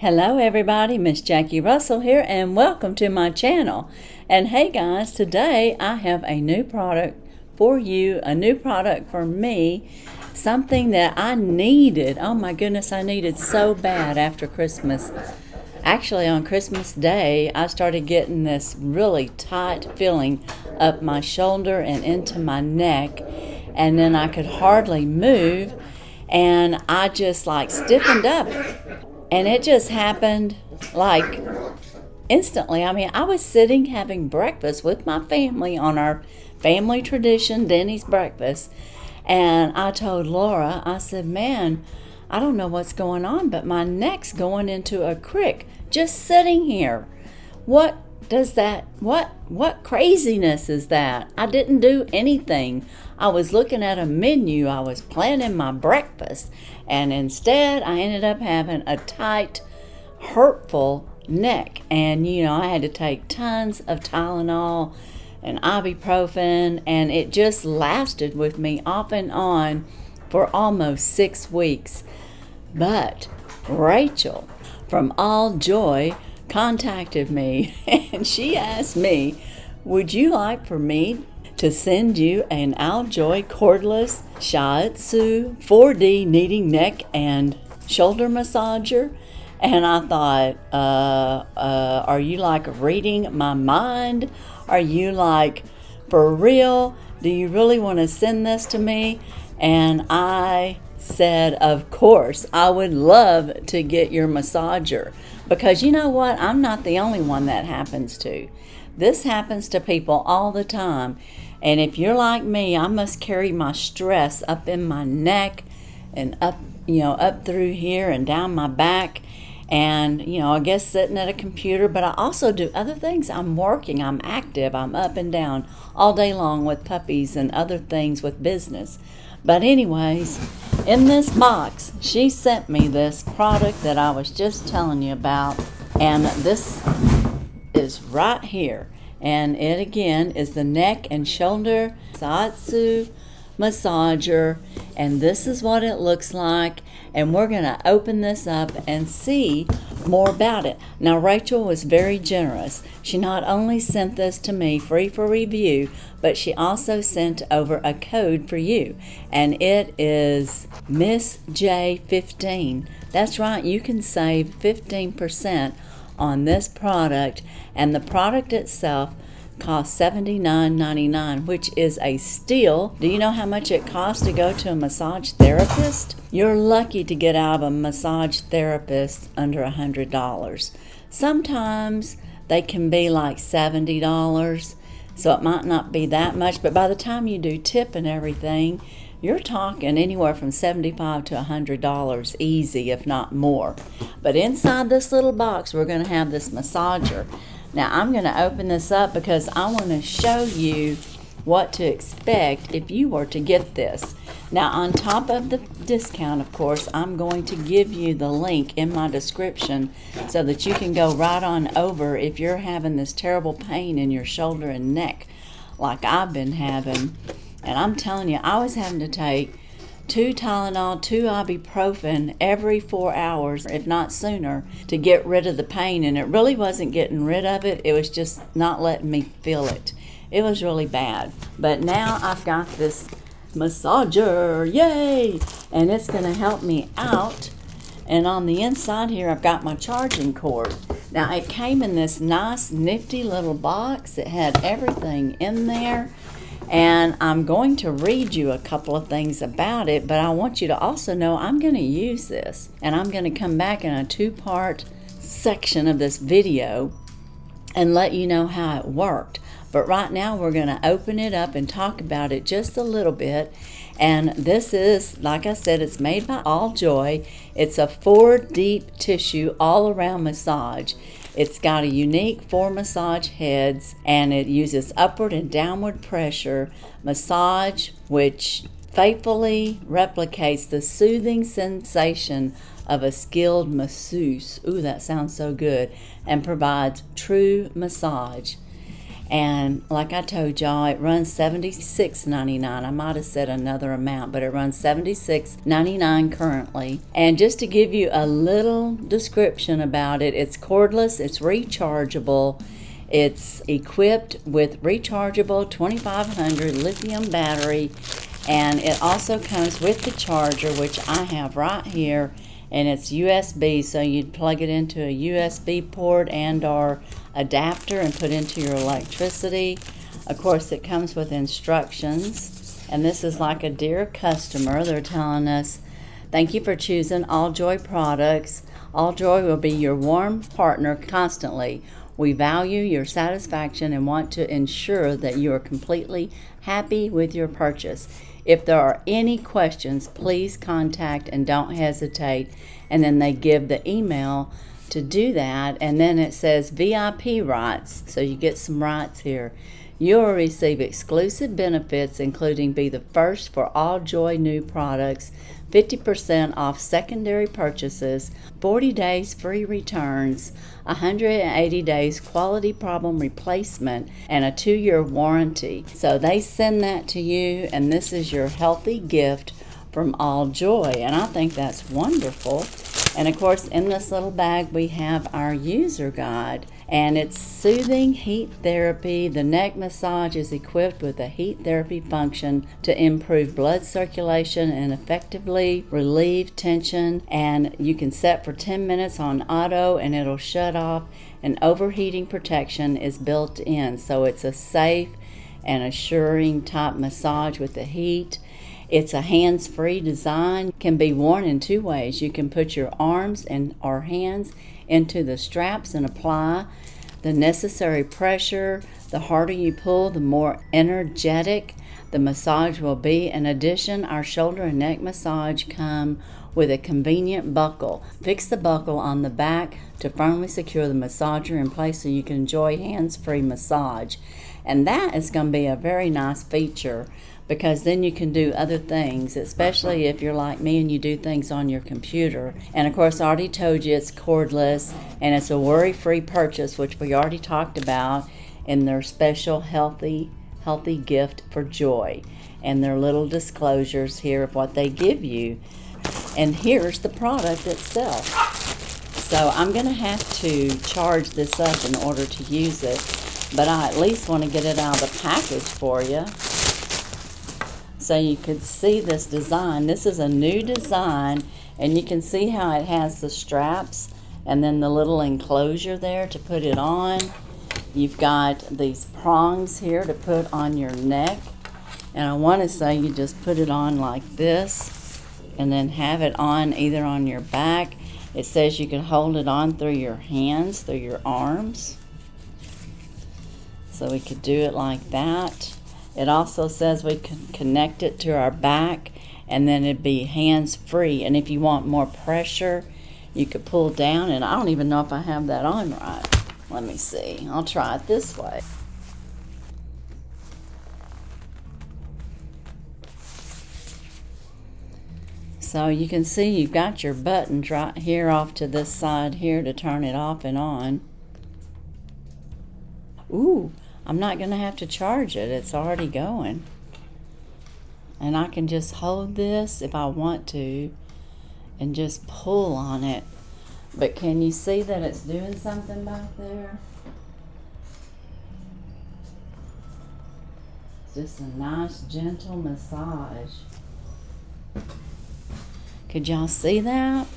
Hello everybody, Miss Jackie Russell here and welcome to my channel. And hey guys, today I have a new product for you, a new product for me, something that I needed. Oh my goodness, I needed so bad after Christmas. Actually on Christmas Day, I started getting this really tight feeling up my shoulder and into my neck, and then I could hardly move, and I just like stiffened up. And it just happened like instantly. I mean, I was sitting having breakfast with my family on our family tradition, Denny's breakfast. And I told Laura, I said, man, I don't know what's going on, but my neck's going into a crick just sitting here. What craziness is that? I didn't do anything. I was looking at a menu, I was planning my breakfast, and instead I ended up having a tight, hurtful neck. And I had to take tons of Tylenol and ibuprofen, and it just lasted with me off and on for almost 6 weeks. But Rachel from Alljoy contacted me and she asked me, would you like for me to send you an Alljoy cordless Xoxo 4D kneading neck and shoulder massager? And I thought, are you like reading my mind? Are you like, for real? Do you really want to send this to me? And I said, of course, I would love to get your massager. Because you know what? I'm not the only one that happens to. This happens to people all the time. And if you're like me, I must carry my stress up in my neck and up, up through here and down my back. And, I guess sitting at a computer, but I also do other things. I'm working, I'm active, I'm up and down all day long with puppies and other things with business. But anyways, in this box, she sent me this product that I was just telling you about. And this is right here. And it again is the neck and shoulder Xoxo massager. And this is what it looks like. And we're going to open this up and see more about it. Now, Rachel was very generous. She not only sent this to me free for review, but she also sent over a code for you. And it is Miss J15. That's right, you can save 15% on this product. And the product itself costs $79.99, which is a steal. Do you know how much it costs to go to a massage therapist? You're lucky to get out of a massage therapist under $100. Sometimes they can be like $70, so it might not be that much, but by the time you do tip and everything, you're talking anywhere from $75 to $100 easy, if not more. But inside this little box, we're going to have this massager. Now, I'm going to open this up because I want to show you what to expect if you were to get this. Now, on top of the discount, of course, I'm going to give you the link in my description so that you can go right on over if you're having this terrible pain in your shoulder and neck like I've been having. And I'm telling you, I was having to take 2 Tylenol, 2 ibuprofen every 4 hours, if not sooner, to get rid of the pain. And it really wasn't getting rid of it. It was just not letting me feel it. It was really bad. But now I've got this massager. Yay! And it's going to help me out. And on the inside here, I've got my charging cord. Now, it came in this nice, nifty little box. It had everything in there. And I'm going to read you a couple of things about it, but I want you to also know I'm going to use this. And I'm going to come back in a 2-part section of this video and let you know how it worked. But right now we're going to open it up and talk about it just a little bit. And this is, like I said, it's made by Alljoy. It's a 4 deep tissue all-around massage. It's got a unique 4 massage heads, and it uses upward and downward pressure massage, which faithfully replicates the soothing sensation of a skilled masseuse. Ooh, that sounds so good. And provides true massage. And like I told y'all, it runs $76.99. I might have said another amount, but it runs $76.99 currently. And just to give you a little description about it, it's cordless, it's rechargeable, it's equipped with rechargeable 2500 lithium battery, and it also comes with the charger, which I have right here, and it's USB, so you'd plug it into a USB port and or adapter and put into your electricity. Of course, it comes with instructions, and this is like a dear customer. They're telling us, thank you for choosing Alljoy products. Alljoy will be your warm partner constantly. We value your satisfaction and want to ensure that you are completely happy with your purchase. If there are any questions, please contact and don't hesitate. And then they give the email to do that, and then it says VIP rights, so you get some rights here. You will receive exclusive benefits, including be the first for Alljoy new products, 50% off secondary purchases, 40 days free returns, 180 days quality problem replacement, and a 2-year warranty. So they send that to you, and this is your healthy gift from Alljoy, and I think that's wonderful. And of course, in this little bag we have our user guide, and it's soothing heat therapy. The neck massage is equipped with a heat therapy function to improve blood circulation and effectively relieve tension, and you can set for 10 minutes on auto and it'll shut off, and overheating protection is built in, so it's a safe and assuring type massage with the heat. It's a hands-free design, can be worn in 2 ways. You can put your arms and or hands into the straps and apply the necessary pressure. The harder you pull, the more energetic the massage will be. In addition, our shoulder and neck massage come with a convenient buckle. Fix the buckle on the back to firmly secure the massager in place so you can enjoy hands-free massage. And that is going to be a very nice feature, because then you can do other things, especially if you're like me and you do things on your computer. And of course, I already told you it's cordless, and it's a worry-free purchase, which we already talked about in their special healthy gift for joy, and their little disclosures here of what they give you. And here's the product itself. So I'm going to have to charge this up in order to use it, but I at least want to get it out of the package for you, so you could see this design. This is a new design, and you can see how it has the straps and then the little enclosure there to put it on. You've got these prongs here to put on your neck, and I want to say you just put it on like this and then have it on either on your back. It says you can hold it on through your hands, through your arms, so we could do it like that. It also says we can connect it to our back, and then it'd be hands-free. And if you want more pressure, you could pull down, and I don't even know if I have that on right. Let me see. I'll try it this way. So you can see you've got your buttons right here off to this side here to turn it off and on. Ooh, I'm not going to have to charge it. It's already going. And I can just hold this if I want to and just pull on it. But can you see that it's doing something back there? It's just a nice, gentle massage. Could y'all see that?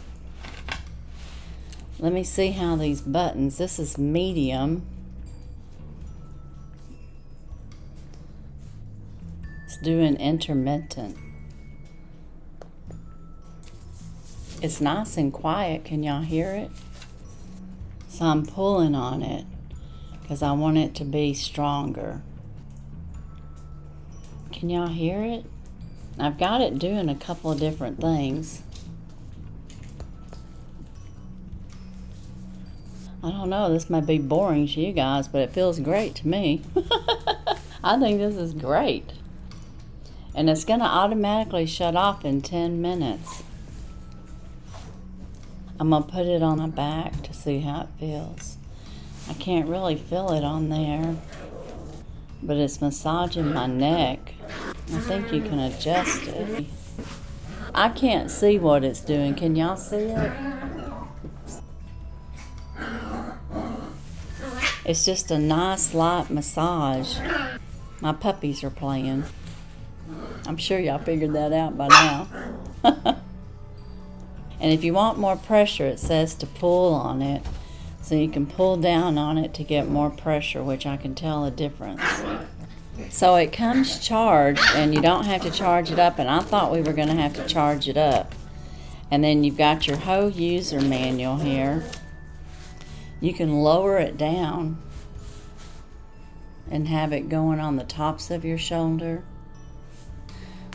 Let me see how these buttons, this is medium. It's doing intermittent. It's nice and quiet. Can y'all hear it? So I'm pulling on it because I want it to be stronger. Can y'all hear it? I've got it doing a couple of different things. I don't know, this might be boring to you guys, but it feels great to me. I think this is great. And it's going to automatically shut off in 10 minutes. I'm going to put it on my back to see how it feels. I can't really feel it on there. but it's massaging my neck. I think you can adjust it. I can't see what it's doing. Can y'all see it? It's just a nice light massage. My puppies are playing. I'm sure y'all figured that out by now. And if you want more pressure, it says to pull on it. So you can pull down on it to get more pressure, which I can tell a difference. So it comes charged, and you don't have to charge it up, and I thought we were going to have to charge it up. And then you've got your whole user manual here. You can lower it down and have it going on the tops of your shoulder.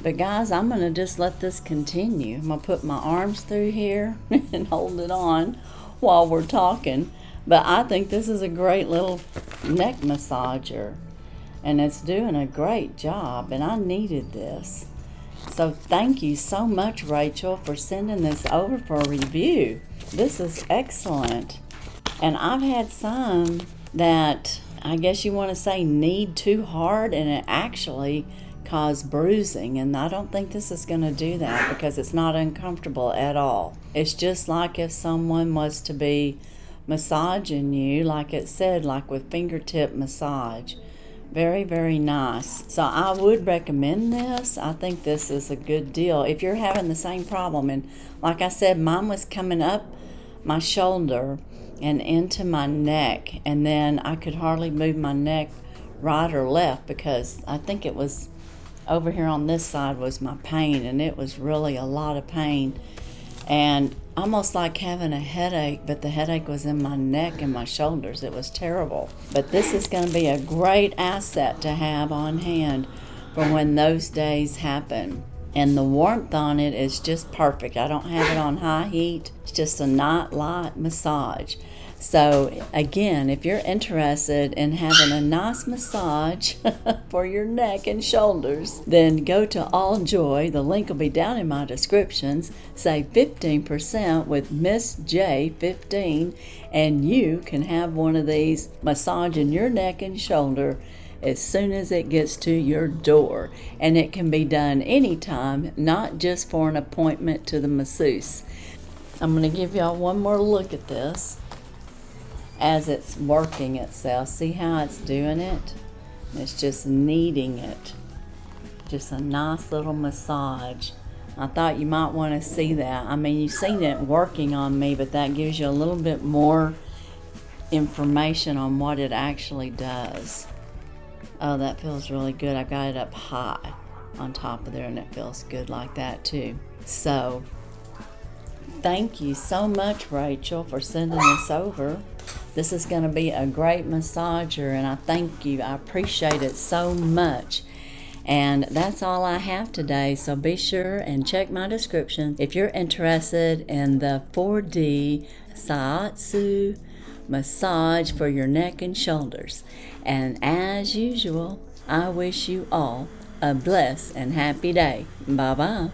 But guys, I'm going to just let this continue. I'm going to put my arms through here and hold it on while we're talking. But I think this is a great little neck massager. And it's doing a great job, and I needed this. So thank you so much, Rachel, for sending this over for a review. This is excellent. And I've had some that I guess you want to say knead too hard, and it actually caused bruising. And I don't think this is going to do that because it's not uncomfortable at all. It's just like if someone was to be massaging you, like it said, like with fingertip massage. Very, very nice. So I would recommend this. I think this is a good deal. If you're having the same problem, and like I said, mine was coming up my shoulder and into my neck, and then I could hardly move my neck right or left because I think it was over here on this side was my pain, and it was really a lot of pain. And almost like having a headache, but the headache was in my neck and my shoulders. It was terrible. But this is going to be a great asset to have on hand for when those days happen. And the warmth on it is just perfect. I don't have it on high heat. It's just a night light massage. So again, if you're interested in having a nice massage for your neck and shoulders, then go to Alljoy. The link will be down in my descriptions. Save 15% with Miss J 15, and you can have one of these massaging your neck and shoulder as soon as it gets to your door. And it can be done anytime, not just for an appointment to the masseuse. I'm going to give y'all one more look at this as it's working itself. See how it's doing it? It's just kneading it. Just a nice little massage. I thought you might want to see that. I mean, you've seen it working on me, but that gives you a little bit more information on what it actually does. Oh, that feels really good. I got it up high on top of there, and it feels good like that too. So, thank you so much, Rachel, for sending this over. This is going to be a great massager, and I thank you. I appreciate it so much. And that's all I have today, so be sure and check my description if you're interested in the 4D Xoxo massage for your neck and shoulders. And as usual, I wish you all a blessed and happy day. Bye-bye.